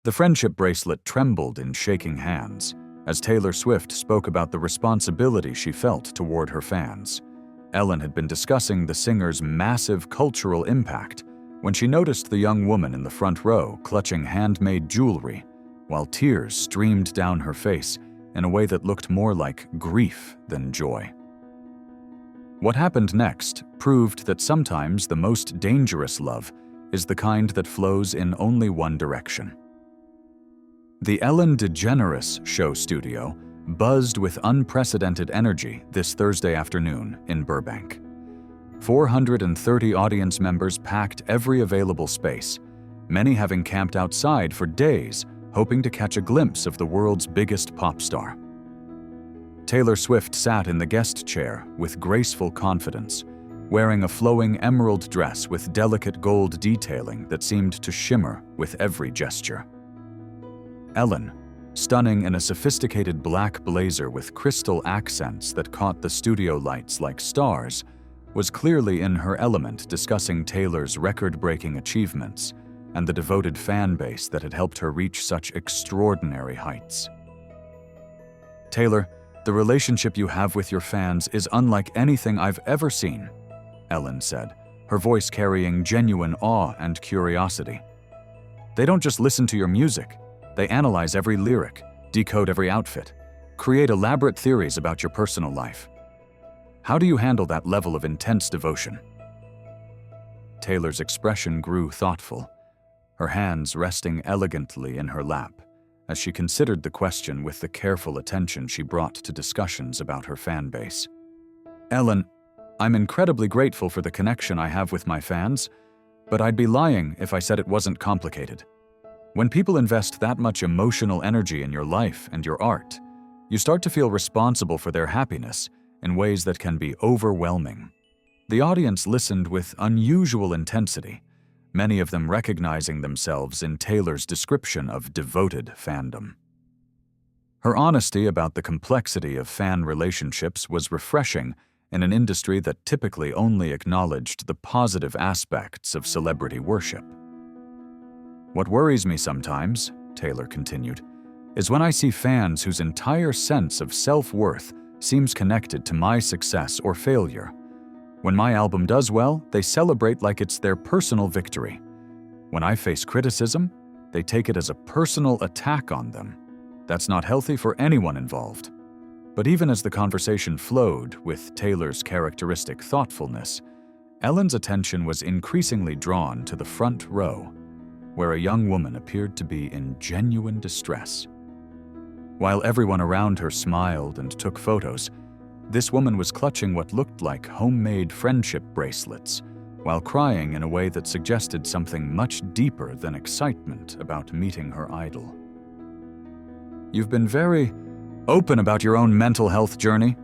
The friendship bracelet trembled in shaking hands as Taylor Swift spoke about the responsibility she felt toward her fans. Ellen had been discussing the singer's massive cultural impact when she noticed the young woman in the front row clutching handmade jewelry, while tears streamed down her face in a way that looked more like grief than joy. What happened next proved that sometimes the most dangerous love is the kind that flows in only one direction. The Ellen DeGeneres Show studio buzzed with unprecedented energy this Thursday afternoon in Burbank. 430 audience members packed every available space, many having camped outside for days, hoping to catch a glimpse of the world's biggest pop star. Taylor Swift sat in the guest chair with graceful confidence, wearing a flowing emerald dress with delicate gold detailing that seemed to shimmer with every gesture. Ellen, stunning in a sophisticated black blazer with crystal accents that caught the studio lights like stars, was clearly in her element discussing Taylor's record-breaking achievements and the devoted fan base that had helped her reach such extraordinary heights. "Taylor, the relationship you have with your fans is unlike anything I've ever seen," Ellen said, her voice carrying genuine awe and curiosity. "They don't just listen to your music. They analyze every lyric, decode every outfit, create elaborate theories about your personal life. How do you handle that level of intense devotion?" Taylor's expression grew thoughtful, her hands resting elegantly in her lap as she considered the question with the careful attention she brought to discussions about her fan base. "Ellen, I'm incredibly grateful for the connection I have with my fans, but I'd be lying if I said it wasn't complicated. When people invest that much emotional energy in your life and your art, you start to feel responsible for their happiness in ways that can be overwhelming." The audience listened with unusual intensity, many of them recognizing themselves in Taylor's description of devoted fandom. Her honesty about the complexity of fan relationships was refreshing in an industry that typically only acknowledged the positive aspects of celebrity worship. "What worries me sometimes," Taylor continued, "is when I see fans whose entire sense of self-worth seems connected to my success or failure. When my album does well, they celebrate like it's their personal victory. When I face criticism, they take it as a personal attack on them. That's not healthy for anyone involved." But even as the conversation flowed with Taylor's characteristic thoughtfulness, Ellen's attention was increasingly drawn to the front row, where a young woman appeared to be in genuine distress. While everyone around her smiled and took photos, this woman was clutching what looked like homemade friendship bracelets, while crying in a way that suggested something much deeper than excitement about meeting her idol. "You've been very open about your own mental health journey,"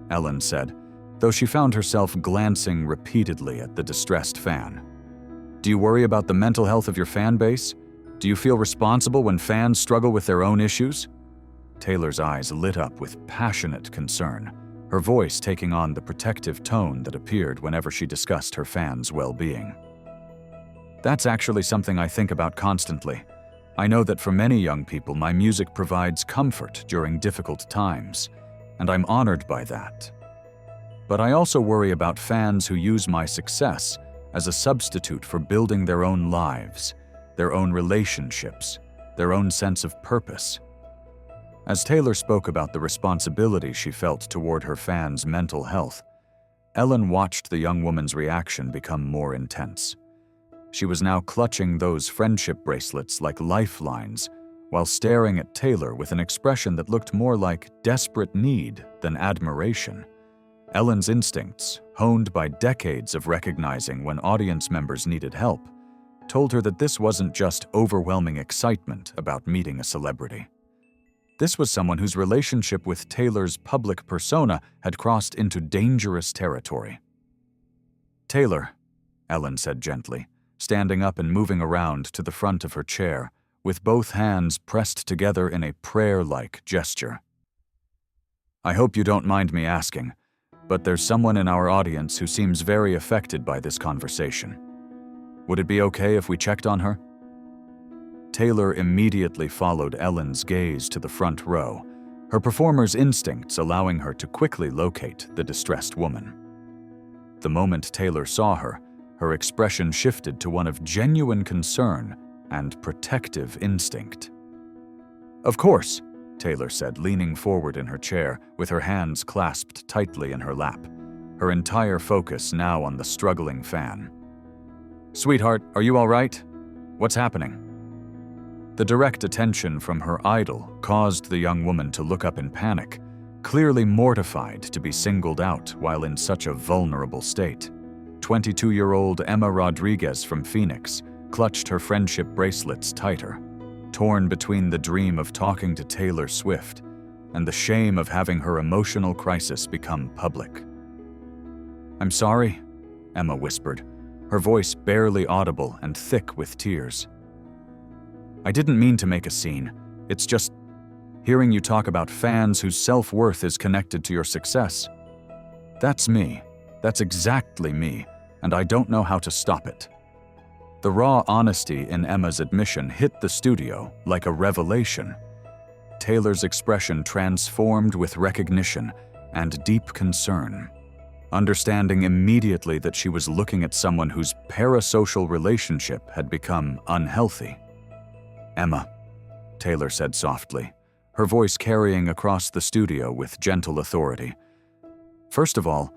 Ellen said, though she found herself glancing repeatedly at the distressed fan. "Do you worry about the mental health of your fan base? Do you feel responsible when fans struggle with their own issues?" Taylor's eyes lit up with passionate concern, her voice taking on the protective tone that appeared whenever she discussed her fans' well-being. "That's actually something I think about constantly. I know that for many young people, my music provides comfort during difficult times, and I'm honored by that. But I also worry about fans who use my success as a substitute for building their own lives, their own relationships, their own sense of purpose." As Taylor spoke about the responsibility she felt toward her fans' mental health, Ellen watched the young woman's reaction become more intense. She was now clutching those friendship bracelets like lifelines, while staring at Taylor with an expression that looked more like desperate need than admiration. Ellen's instincts, honed by decades of recognizing when audience members needed help, told her that this wasn't just overwhelming excitement about meeting a celebrity. This was someone whose relationship with Taylor's public persona had crossed into dangerous territory. "Taylor," Ellen said gently, standing up and moving around to the front of her chair, with both hands pressed together in a prayer-like gesture. "I hope you don't mind me asking, but there's someone in our audience who seems very affected by this conversation. Would it be okay if we checked on her?" Taylor immediately followed Ellen's gaze to the front row, her performer's instincts allowing her to quickly locate the distressed woman. The moment Taylor saw her, her expression shifted to one of genuine concern and protective instinct. "Of course," Taylor said, leaning forward in her chair with her hands clasped tightly in her lap, her entire focus now on the struggling fan. "Sweetheart, are you all right? What's happening?" The direct attention from her idol caused the young woman to look up in panic, clearly mortified to be singled out while in such a vulnerable state. 22-year-old Emma Rodriguez from Phoenix clutched her friendship bracelets tighter, torn between the dream of talking to Taylor Swift and the shame of having her emotional crisis become public. "I'm sorry," Emma whispered, her voice barely audible and thick with tears. "I didn't mean to make a scene. It's just hearing you talk about fans whose self-worth is connected to your success. That's me. That's exactly me, and I don't know how to stop it." The raw honesty in Emma's admission hit the studio like a revelation. Taylor's expression transformed with recognition and deep concern, understanding immediately that she was looking at someone whose parasocial relationship had become unhealthy. "Emma," Taylor said softly, her voice carrying across the studio with gentle authority. "First of all,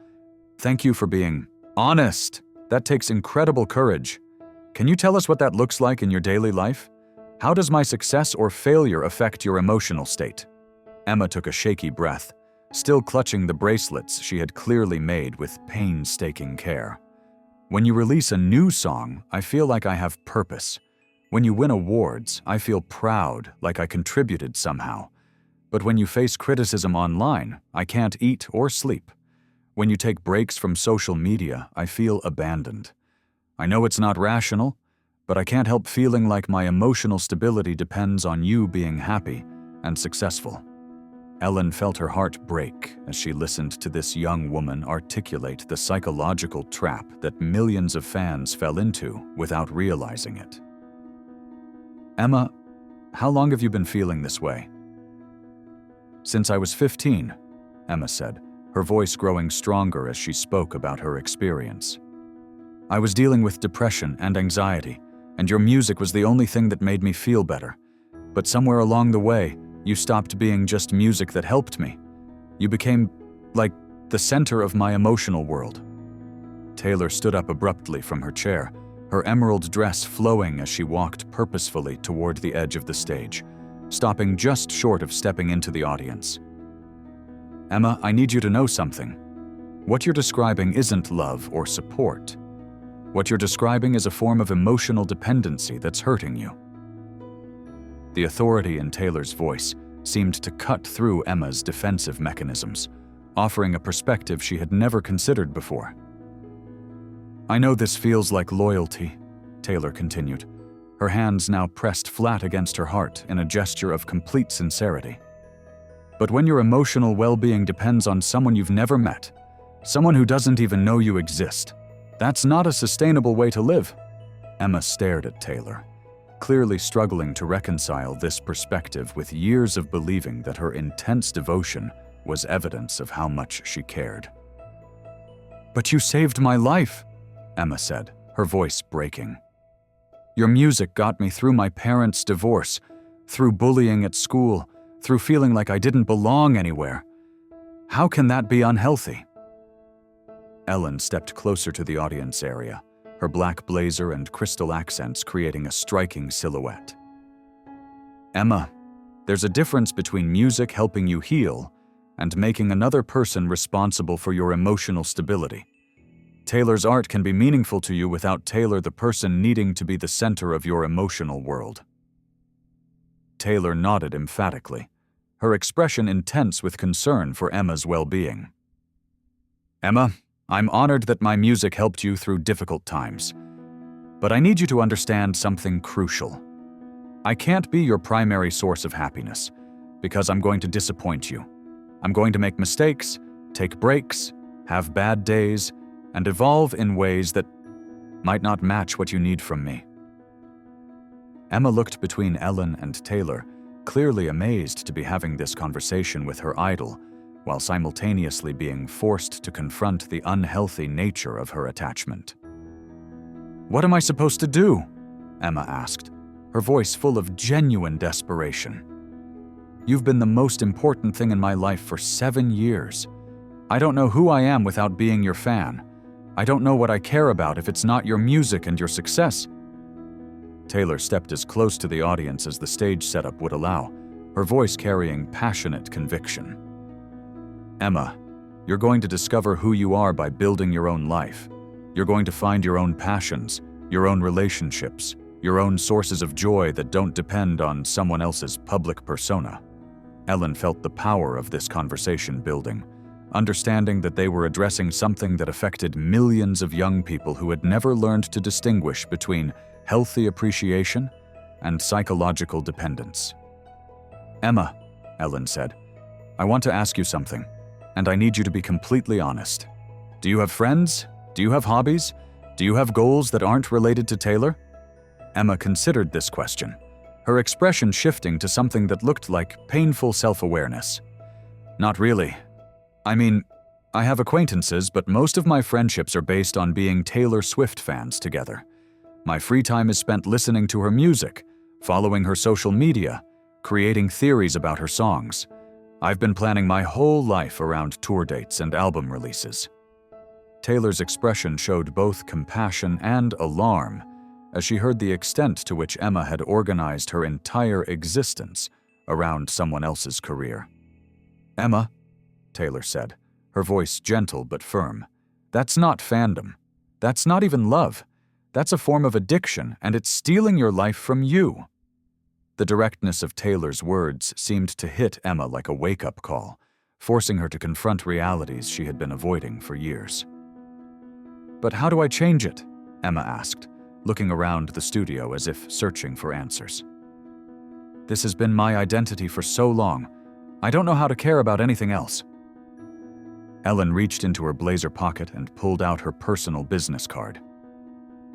thank you for being honest. That takes incredible courage. Can you tell us what that looks like in your daily life? How does my success or failure affect your emotional state?" Emma took a shaky breath, still clutching the bracelets she had clearly made with painstaking care. "When you release a new song, I feel like I have purpose. When you win awards, I feel proud, like I contributed somehow. But when you face criticism online, I can't eat or sleep. When you take breaks from social media, I feel abandoned. I know it's not rational, but I can't help feeling like my emotional stability depends on you being happy and successful." Ellen felt her heart break as she listened to this young woman articulate the psychological trap that millions of fans fell into without realizing it. "Emma, how long have you been feeling this way?" "Since I was 15, Emma said, her voice growing stronger as she spoke about her experience. "I was dealing with depression and anxiety, and your music was the only thing that made me feel better. But somewhere along the way, you stopped being just music that helped me. You became, like, the center of my emotional world." Taylor stood up abruptly from her chair, her emerald dress flowing as she walked purposefully toward the edge of the stage, stopping just short of stepping into the audience. "Emma, I need you to know something. What you're describing isn't love or support. What you're describing is a form of emotional dependency that's hurting you." The authority in Taylor's voice seemed to cut through Emma's defensive mechanisms, offering a perspective she had never considered before. "I know this feels like loyalty," Taylor continued, her hands now pressed flat against her heart in a gesture of complete sincerity. "But when your emotional well-being depends on someone you've never met, someone who doesn't even know you exist, that's not a sustainable way to live." Emma stared at Taylor, clearly struggling to reconcile this perspective with years of believing that her intense devotion was evidence of how much she cared. "But you saved my life," Emma said, her voice breaking. "Your music got me through my parents' divorce, through bullying at school, through feeling like I didn't belong anywhere. How can that be unhealthy?" Ellen stepped closer to the audience area, her black blazer and crystal accents creating a striking silhouette. "Emma, there's a difference between music helping you heal and making another person responsible for your emotional stability. Taylor's art can be meaningful to you without Taylor the person needing to be the center of your emotional world." Taylor nodded emphatically, her expression intense with concern for Emma's well-being. "Emma, I'm honored that my music helped you through difficult times. But I need you to understand something crucial. I can't be your primary source of happiness, because I'm going to disappoint you. I'm going to make mistakes, take breaks, have bad days, and evolve in ways that might not match what you need from me." Emma looked between Ellen and Taylor, clearly amazed to be having this conversation with her idol, while simultaneously being forced to confront the unhealthy nature of her attachment. "What am I supposed to do?" Emma asked, her voice full of genuine desperation. "You've been the most important thing in my life for 7 years. I don't know who I am without being your fan. I don't know what I care about if it's not your music and your success." Taylor stepped as close to the audience as the stage setup would allow, her voice carrying passionate conviction. "Emma, you're going to discover who you are by building your own life. You're going to find your own passions, your own relationships, your own sources of joy that don't depend on someone else's public persona." Ellen felt the power of this conversation building, understanding that they were addressing something that affected millions of young people who had never learned to distinguish between healthy appreciation and psychological dependence. "Emma," Ellen said, "I want to ask you something, and I need you to be completely honest. Do you have friends? Do you have hobbies? Do you have goals that aren't related to Taylor?" Emma considered this question, her expression shifting to something that looked like painful self-awareness. "Not really. I mean, I have acquaintances, but most of my friendships are based on being Taylor Swift fans together. My free time is spent listening to her music, following her social media, creating theories about her songs. I've been planning my whole life around tour dates and album releases." Taylor's expression showed both compassion and alarm as she heard the extent to which Emma had organized her entire existence around someone else's career. "Emma," Taylor said, her voice gentle but firm, "that's not fandom. That's not even love. That's a form of addiction, and it's stealing your life from you." The directness of Taylor's words seemed to hit Emma like a wake-up call, forcing her to confront realities she had been avoiding for years. "But how do I change it?" Emma asked, looking around the studio as if searching for answers. "This has been my identity for so long. I don't know how to care about anything else." Ellen reached into her blazer pocket and pulled out her personal business card.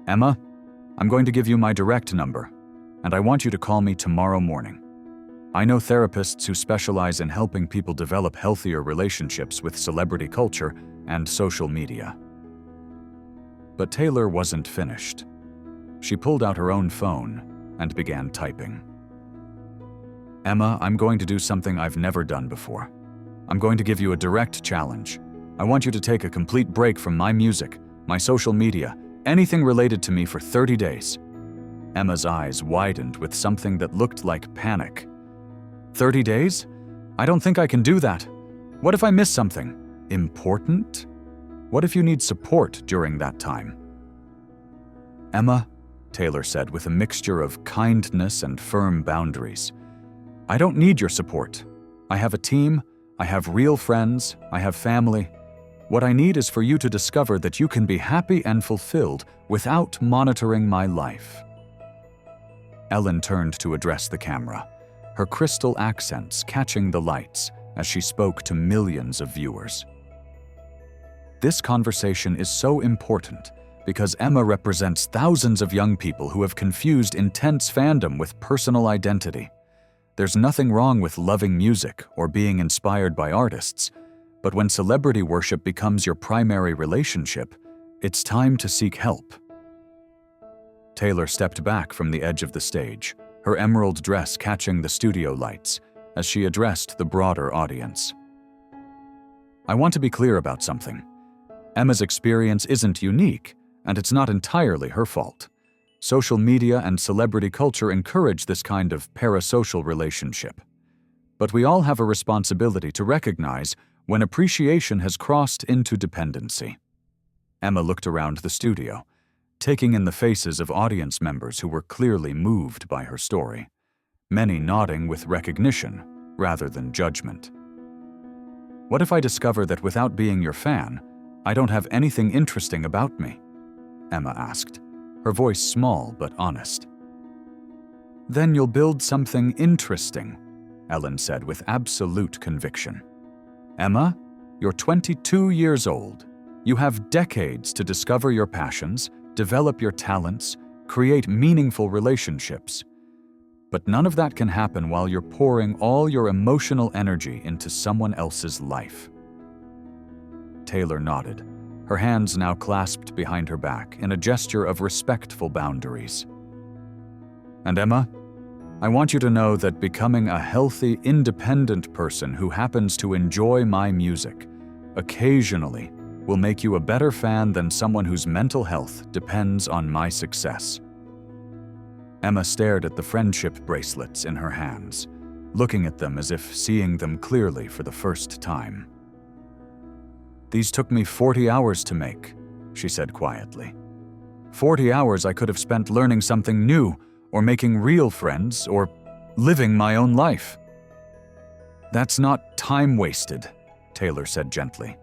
"Emma, I'm going to give you my direct number, and I want you to call me tomorrow morning. I know therapists who specialize in helping people develop healthier relationships with celebrity culture and social media." But Taylor wasn't finished. She pulled out her own phone and began typing. "Emma, I'm going to do something I've never done before. I'm going to give you a direct challenge. I want you to take a complete break from my music, my social media, anything related to me for 30 days. Emma's eyes widened with something that looked like panic. "30 days? I don't think I can do that. What if I miss something important? What if you need support during that time?" "Emma," Taylor said with a mixture of kindness and firm boundaries, "I don't need your support. I have a team, I have real friends, I have family. What I need is for you to discover that you can be happy and fulfilled without monitoring my life." Ellen turned to address the camera, her crystal accents catching the lights as she spoke to millions of viewers. This conversation is so important because Emma represents thousands of young people who have confused intense fandom with personal identity. There's nothing wrong with loving music or being inspired by artists, but when celebrity worship becomes your primary relationship, it's time to seek help. Taylor stepped back from the edge of the stage, her emerald dress catching the studio lights, as she addressed the broader audience. "I want to be clear about something. Emma's experience isn't unique, and it's not entirely her fault. Social media and celebrity culture encourage this kind of parasocial relationship. But we all have a responsibility to recognize when appreciation has crossed into dependency." Emma looked around the studio, taking in the faces of audience members who were clearly moved by her story, many nodding with recognition rather than judgment. "What if I discover that without being your fan, I don't have anything interesting about me?" Emma asked, her voice small but honest. "Then you'll build something interesting," Ellen said with absolute conviction. "Emma, you're 22 years old. You have decades to discover your passions, develop your talents, create meaningful relationships. But none of that can happen while you're pouring all your emotional energy into someone else's life. Taylor nodded, her hands now clasped behind her back in a gesture of respectful boundaries. And Emma, I want you to know that becoming a healthy, independent person who happens to enjoy my music occasionally will make you a better fan than someone whose mental health depends on my success. Emma stared at the friendship bracelets in her hands, looking at them as if seeing them clearly for the first time. These took me 40 hours to make, she said quietly. 40 hours I could have spent learning something new, or making real friends, or living my own life. That's not time wasted, Taylor said gently.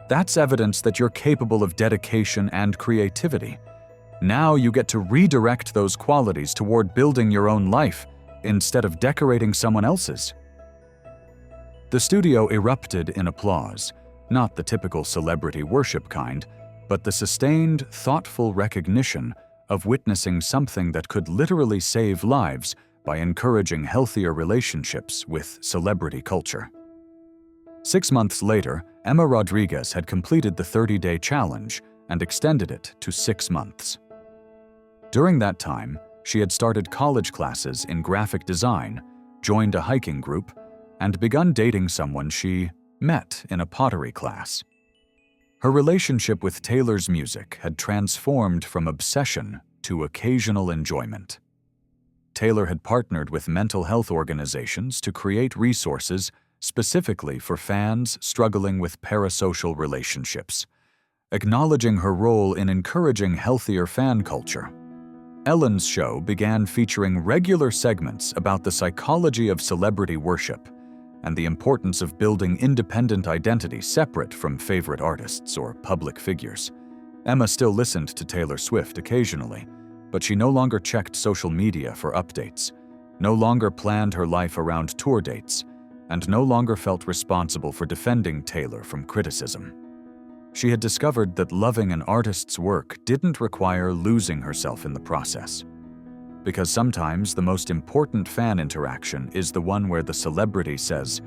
That's evidence that you're capable of dedication and creativity. Now you get to redirect those qualities toward building your own life instead of decorating someone else's. The studio erupted in applause, not the typical celebrity worship kind, but the sustained, thoughtful recognition of witnessing something that could literally save lives by encouraging healthier relationships with celebrity culture. 6 months later, Emma Rodriguez had completed the 30-day challenge and extended it to 6 months. During that time, she had started college classes in graphic design, joined a hiking group, and begun dating someone she met in a pottery class. Her relationship with Taylor's music had transformed from obsession to occasional enjoyment. Taylor had partnered with mental health organizations to create resources specifically for fans struggling with parasocial relationships, acknowledging her role in encouraging healthier fan culture. Ellen's show began featuring regular segments about the psychology of celebrity worship and the importance of building independent identity separate from favorite artists or public figures. Emma still listened to Taylor Swift occasionally, but she no longer checked social media for updates, no longer planned her life around tour dates, and no longer felt responsible for defending Taylor from criticism. She had discovered that loving an artist's work didn't require losing herself in the process. Because sometimes the most important fan interaction is the one where the celebrity says,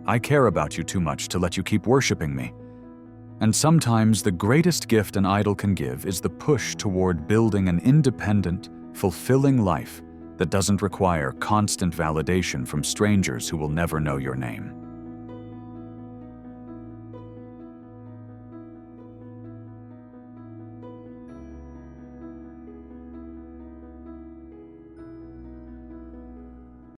"I care about you too much to let you keep worshiping me." And sometimes the greatest gift an idol can give is the push toward building an independent, fulfilling life that doesn't require constant validation from strangers who will never know your name.